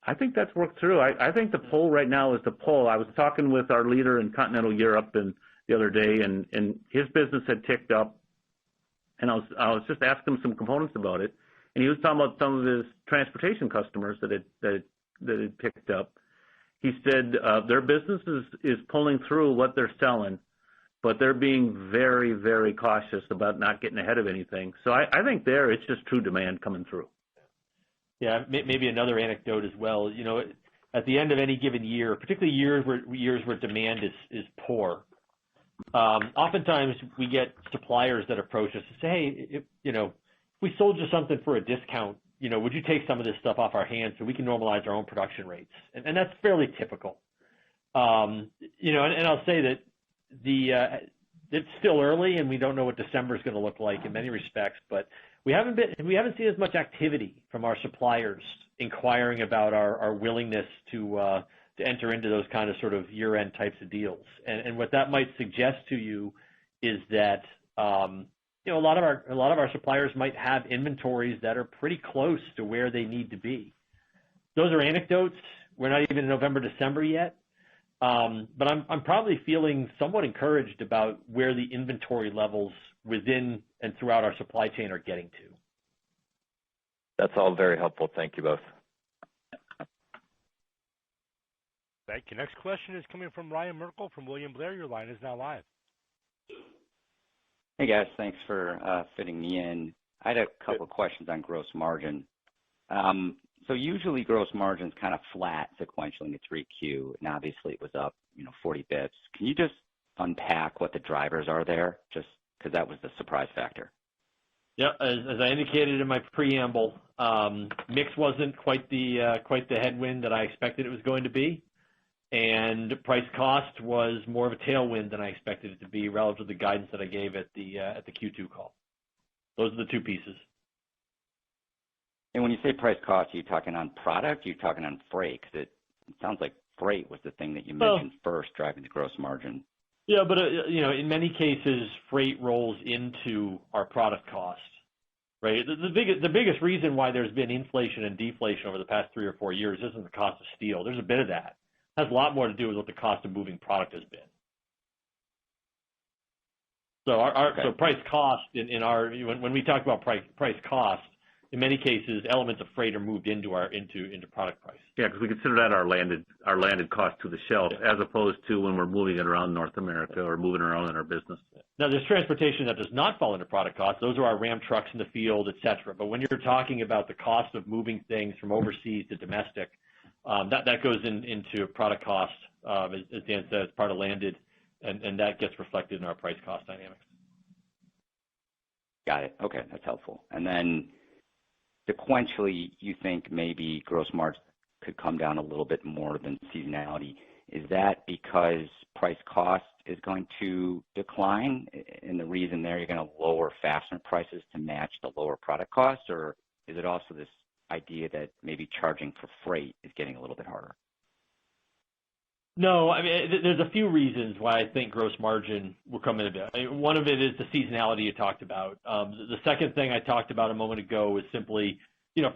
[SPEAKER 3] I think that's worked through. I think the pull right now is the pull. I was talking with our leader in continental Europe the other day, and his business had ticked up, and I was just asking him some components about it, and he was talking about some of his transportation customers that had picked up. He said their business is pulling through what they're selling, but they're being very, very cautious about not getting ahead of anything. So I think it's just true demand coming through.
[SPEAKER 4] Yeah, maybe another anecdote as well. At the end of any given year, particularly years where demand is poor, oftentimes we get suppliers that approach us and say, hey, if we sold you something for a discount, would you take some of this stuff off our hands so we can normalize our own production rates? And that's fairly typical. And I'll say that it's still early, and we don't know what December is going to look like in many respects, but we haven't seen as much activity from our suppliers inquiring about our willingness to enter into those kind of sort of year-end types of deals. And what that might suggest to you is that a lot of our suppliers might have inventories that are pretty close to where they need to be. Those are anecdotes. We're not even in November, December yet. But I'm probably feeling somewhat encouraged about where the inventory levels within and throughout our supply chain are getting to.
[SPEAKER 10] That's all very helpful. Thank you both.
[SPEAKER 1] Thank you. Next question is coming from Ryan Merkel from William Blair. Your line is now live.
[SPEAKER 11] Hey, guys. Thanks for fitting me in. I had a couple questions on gross margin. So usually gross margin's kind of flat sequentially in the 3Q, and obviously it was up, 40 bits. Can you just unpack what the drivers are there, just because that was the surprise factor?
[SPEAKER 4] Yeah, as I indicated in my preamble, mix wasn't quite the headwind that I expected it was going to be, and price cost was more of a tailwind than I expected it to be relative to the guidance that I gave at the Q2 call. Those are the two pieces.
[SPEAKER 11] And when you say price cost, are you talking on product? Are you talking on freight? Because it sounds like freight was the thing that you mentioned first, driving the gross margin.
[SPEAKER 4] Yeah, but in many cases, freight rolls into our product cost, right? The biggest reason why there's been inflation and deflation over the past 3 or 4 years isn't the cost of steel. There's a bit of that. It has a lot more to do with what the cost of moving product has been. So so price cost when we talk about price cost, in many cases, elements of freight are moved into product price.
[SPEAKER 3] Yeah, because we consider that our landed cost to the shelf, as opposed to when we're moving it around North America or moving it around in our business.
[SPEAKER 4] Now, there's transportation that does not fall into product cost. Those are our Ram trucks in the field, et cetera. But when you're talking about the cost of moving things from overseas to domestic, that goes into product cost, as Dan said, it's part of landed, and that gets reflected in our price cost dynamics.
[SPEAKER 11] Got it. Okay, that's helpful. And then sequentially, you think maybe gross margin could come down a little bit more than seasonality. Is that because price cost is going to decline, and the reason there you're going to lower fastener prices to match the lower product costs, or is it also this idea that maybe charging for freight is getting a little bit harder?
[SPEAKER 4] No, I mean, there's a few reasons why I think gross margin will come in a bit. I mean, one of it is the seasonality you talked about. The second thing I talked about a moment ago is simply,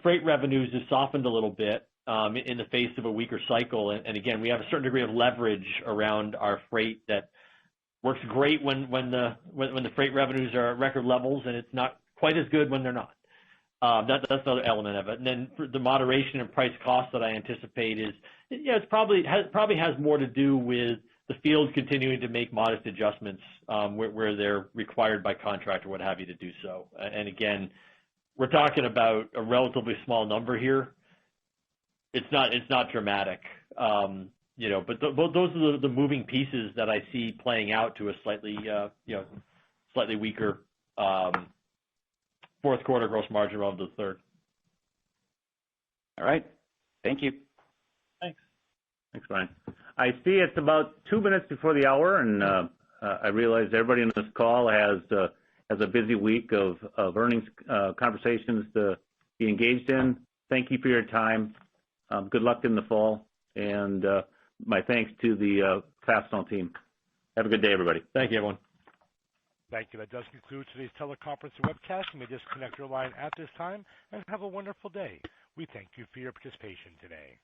[SPEAKER 4] freight revenues have softened a little bit in the face of a weaker cycle. And again, we have a certain degree of leverage around our freight that works great when the freight revenues are at record levels, and it's not quite as good when they're not. That's another element of it. And then the moderation in price cost that I anticipate is, it probably has more to do with the field continuing to make modest adjustments where they're required by contract or what have you to do so. And again, we're talking about a relatively small number here. It's not dramatic, but those are the moving pieces that I see playing out to a slightly weaker fourth quarter gross margin relative to the third.
[SPEAKER 11] All right. Thank you.
[SPEAKER 3] Thanks, Brian. I see it's about 2 minutes before the hour, and I realize everybody on this call has a busy week of earnings conversations to be engaged in. Thank you for your time. Good luck in the fall, and my thanks to the Fastenal team. Have a good day, everybody.
[SPEAKER 4] Thank you, everyone.
[SPEAKER 1] Thank you. That does conclude today's teleconference and webcast. You may disconnect your line at this time and have a wonderful day. We thank you for your participation today.